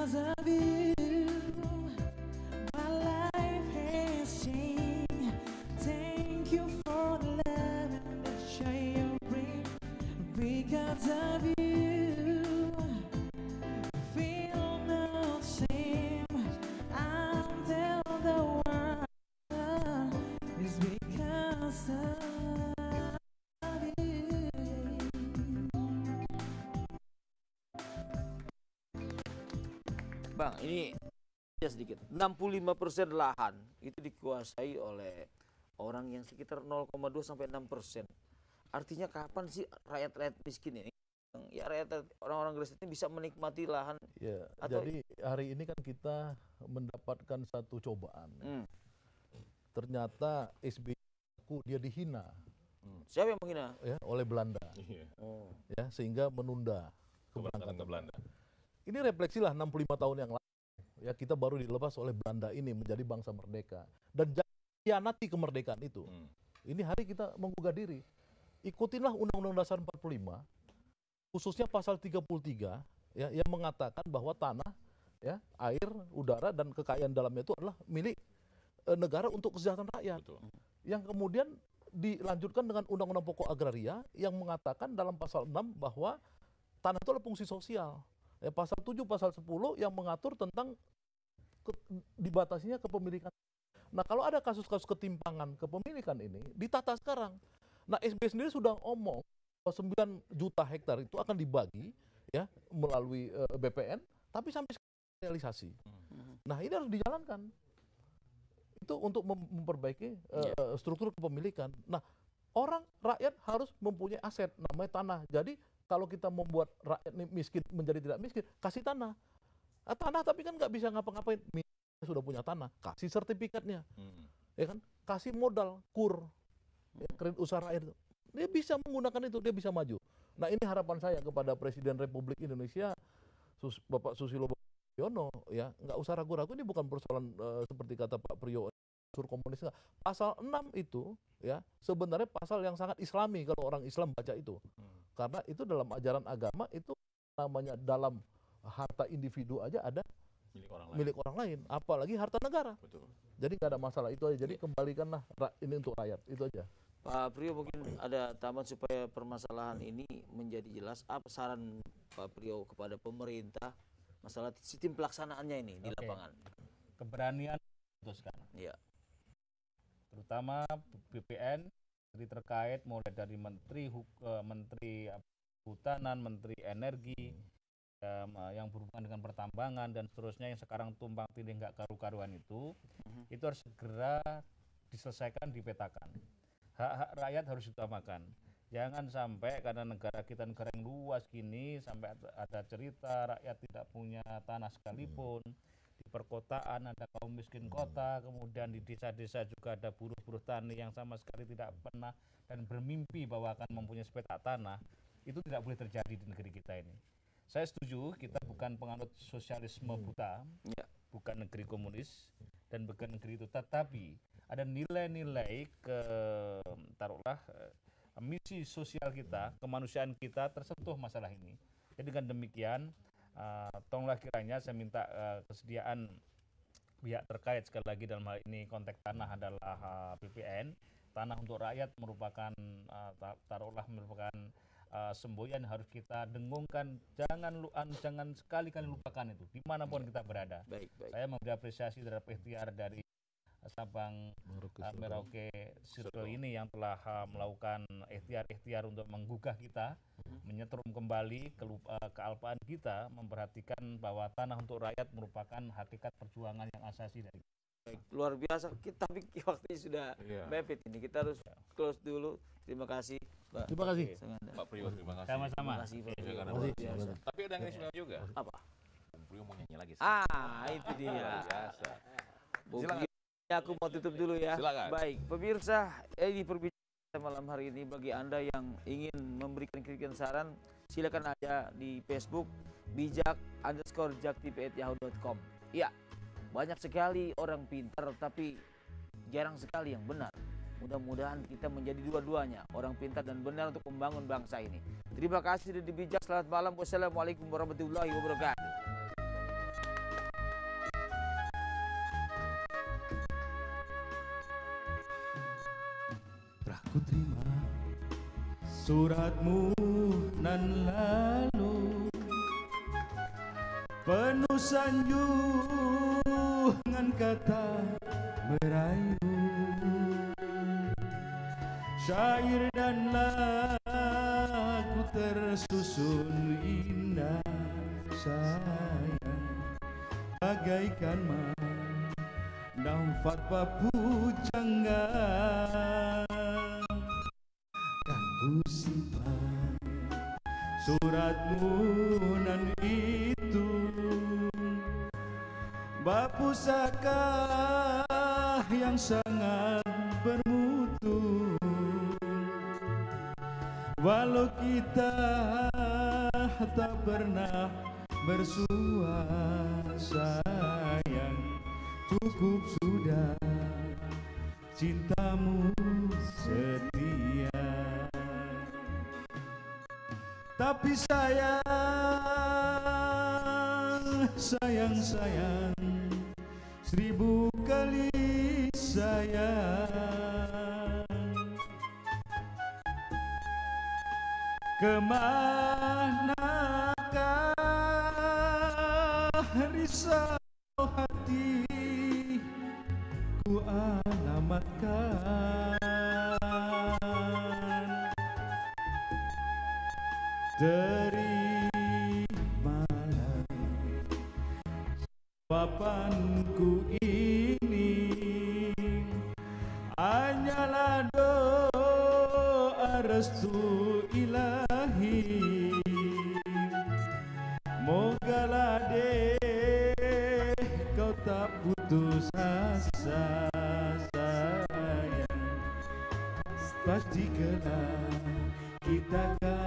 because of you, my life has changed. Thank you for the love and the joy you bring. Because of you, I feel no same. I'll tell the world it's because of you. Bang, ini ya sedikit. 65% lahan itu dikuasai oleh orang yang sekitar 0,2 sampai 6%. Artinya kapan sih rakyat-rakyat miskin ini, ya rakyat orang-orang Gresik ini bisa menikmati lahan? Ya, Atau- jadi hari ini kan kita mendapatkan satu cobaan. Ternyata SBY aku dia dihina Siapa yang menghina? ya oleh Belanda Oh. ya sehingga menunda Keberangkatan keberangkatan ke Belanda. Ini refleksilah 65 tahun yang lalu ya kita baru dilepas oleh Belanda ini menjadi bangsa merdeka dan jangan khianati kemerdekaan itu. Ini hari kita menggugah diri. Ikutinlah Undang-Undang Dasar 45 khususnya pasal 33 ya yang mengatakan bahwa tanah ya air, udara dan kekayaan dalamnya itu adalah milik negara untuk kesejahteraan rakyat. Betul. Yang kemudian dilanjutkan dengan Undang-Undang Pokok Agraria yang mengatakan dalam pasal 6 bahwa tanah itu adalah fungsi sosial. Ya, pasal 7, pasal 10 yang mengatur tentang dibatasinya kepemilikan. Nah, kalau ada kasus-kasus ketimpangan kepemilikan ini ditata sekarang. Nah, SBY sendiri sudah ngomong bahwa 9 juta hektar itu akan dibagi ya melalui BPN, tapi sampai sekarang realisasi. Nah, ini harus dijalankan. Itu untuk memperbaiki struktur kepemilikan. Nah, rakyat harus mempunyai aset namanya tanah. Jadi kalau kita membuat rakyat miskin menjadi tidak miskin, kasih tanah. Tanah tapi kan nggak bisa ngapa-ngapain. Sudah punya tanah, kasih sertifikatnya, ya kan? Kasih modal kur, ya, kredit usaha rakyat itu. Dia bisa menggunakan itu, dia bisa maju. Nah ini harapan saya kepada Presiden Republik Indonesia, Bapak Susilo Bambang Yudhoyono, ya nggak usah ragu-ragu. Ini bukan persoalan seperti kata Pak Priyo unsur komunis. Pasal 6 itu ya sebenarnya pasal yang sangat Islami kalau orang Islam baca itu. Karena itu dalam ajaran agama itu namanya dalam harta individu aja ada milik orang lain, apalagi harta negara. Betul. Jadi nggak ada masalah itu aja. Jadi kembalikanlah ini untuk rakyat, itu aja. Pak Priyo mungkin ada tambahan supaya permasalahan ini menjadi jelas. Apa saran Pak Priyo kepada pemerintah masalah sistem pelaksanaannya ini di lapangan? Keberanian memutuskan. Iya. Terutama BPN terkait mulai dari Menteri Hutanan, Menteri Energi, yang berhubungan dengan pertambangan dan seterusnya yang sekarang tumpang tindih nggak karu-karuan itu harus segera diselesaikan, dipetakan. Hak-hak rakyat harus diutamakan. Jangan sampai karena negara kita negara yang luas gini sampai ada cerita rakyat tidak punya tanah sekalipun. Di perkotaan ada kaum miskin kota, kemudian di desa-desa juga ada buruh-buruh tani yang sama sekali tidak pernah dan bermimpi bahwa akan mempunyai sepetak tanah. Itu tidak boleh terjadi di negeri kita ini. Saya setuju, kita bukan penganut sosialisme buta, bukan negeri komunis dan bukan negeri itu, tetapi ada nilai-nilai taruhlah misi sosial kita, kemanusiaan kita tersentuh masalah ini. Jadi dengan demikian tolonglah kiranya saya minta kesediaan pihak terkait, sekali lagi dalam hal ini konteks tanah adalah BPN, tanah untuk rakyat merupakan taruhlah merupakan semboyan harus kita dengungkan, jangan sekali-kali lupakan itu dimanapun kita berada. Baik. Saya memberi apresiasi terhadap ikhtiar dari Sabang Merauke Circle ini yang telah melakukan ikhtiar untuk menggugah kita, menyetrum kembali kealpaan kita, memperhatikan bahwa tanah untuk rakyat merupakan hakikat perjuangan yang asasi dari kita. Baik, luar biasa. Tapi waktunya sudah mepet ini. Kita harus close dulu. Terima kasih, Pak. Terima kasih. Pak Priyo, terima kasih. Sama-sama. Terima kasih, Pak. Karena Terima luar kasih. biasa. Tapi ada yang istimewa juga. Apa? Bung Priyo mau nyanyi lagi. Itu dia. Luar biasa. Bung Silakan. Priyo, aku mau tutup dulu ya. Silakan. Baik, pemirsa, ini perbincangan malam hari ini bagi Anda yang ingin memberikan kritikan saran, silakan aja di Facebook bijak_jaktivi@yahoo.com. Iya, banyak sekali orang pintar tapi jarang sekali yang benar. Mudah-mudahan kita menjadi dua-duanya, orang pintar dan benar untuk membangun bangsa ini. Terima kasih sudah di Bijak. Selamat malam. Wassalamualaikum warahmatullahi wabarakatuh. ku terima suratmu nan lalu, penuh sanjungan kata merayu, syair dan lagu tersusun indah sayang, bagaikan mandang fatwa pujangga. Ku simpan suratmu nan itu, bak pusaka yang sangat bermutu. Walau kita tak pernah bersua, sayang, cukup sudah cintamu setia. Tapi sayang, sayang, sayang, 1000 kali sayang. Kemanakah risau hati ku alamatkan? Terimalah jawabanku ini, hanyalah doa restu ilahi. Mogalah deh kau tak putus asa, sayang, pasti kelak kita akan